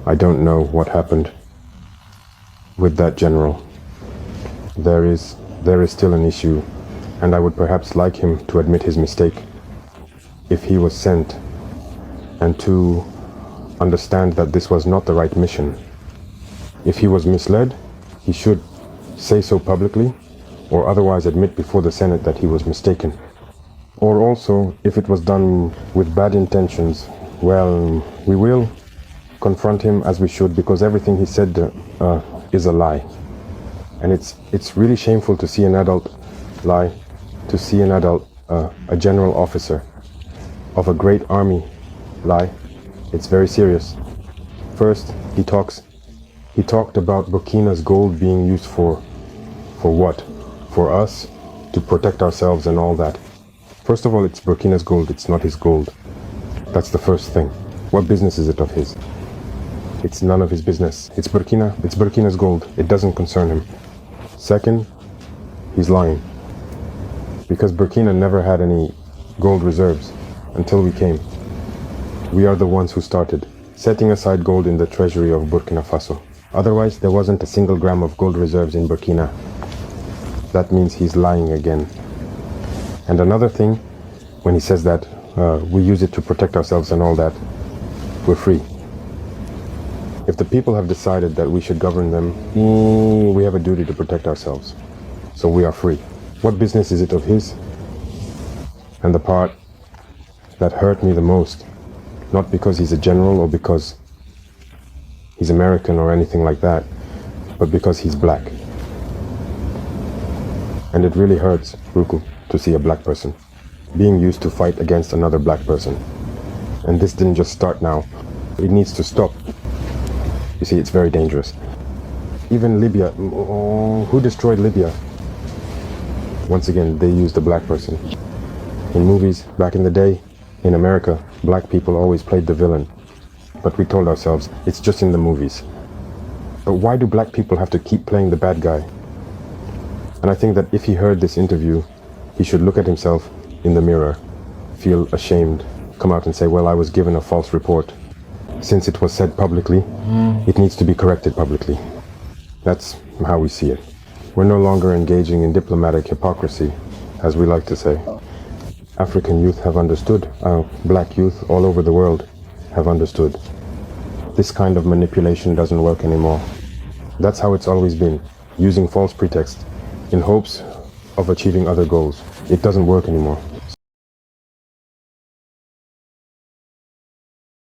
I don't know what happened with that general. There is still an issue, and I would perhaps like him to admit his mistake. If he was sent, and to understand that this was not the right mission. If he was misled, he should say so publicly, or otherwise admit before the Senate that he was mistaken. Or also, if it was done with bad intentions, well, we will confront him as we should, because everything he said is a lie. And it's really shameful to see an adult lie, to see an adult, a general officer of a great army lie. It's very serious. First, he talked about Burkina's gold being used for what? For us to protect ourselves and all that. First of all, it's Burkina's gold, it's not his gold. That's the first thing. What business is it of his? It's none of his business. It's Burkina's gold. It doesn't concern him. Second, he's lying. Because Burkina never had any gold reserves until we came. We are the ones who started setting aside gold in the treasury of Burkina Faso. Otherwise, there wasn't a single gram of gold reserves in Burkina. That means he's lying again. And another thing, when he says that we use it to protect ourselves and all that, we're free. If the people have decided that we should govern them, we have a duty to protect ourselves. So we are free. What business is it of his? And the part that hurt me the most, not because he's a general or because he's American or anything like that, but because he's black. And it really hurts, Ruku, to see a black person being used to fight against another black person. And this didn't just start now. It needs to stop. You see, it's very dangerous. Even Libya, who destroyed Libya? Once again, they used a black person. In movies, back in the day, in America, black people always played the villain. But we told ourselves, it's just in the movies. But why do black people have to keep playing the bad guy? And I think that if he heard this interview, he should look at himself in the mirror, feel ashamed, come out and say, well, I was given a false report. Since it was said publicly, it needs to be corrected publicly. That's how we see it. We're no longer engaging in diplomatic hypocrisy, as we like to say. African youth have understood, black youth all over the world have understood. This kind of manipulation doesn't work anymore. That's how it's always been, using false pretexts in hopes of achieving other goals. It doesn't work anymore.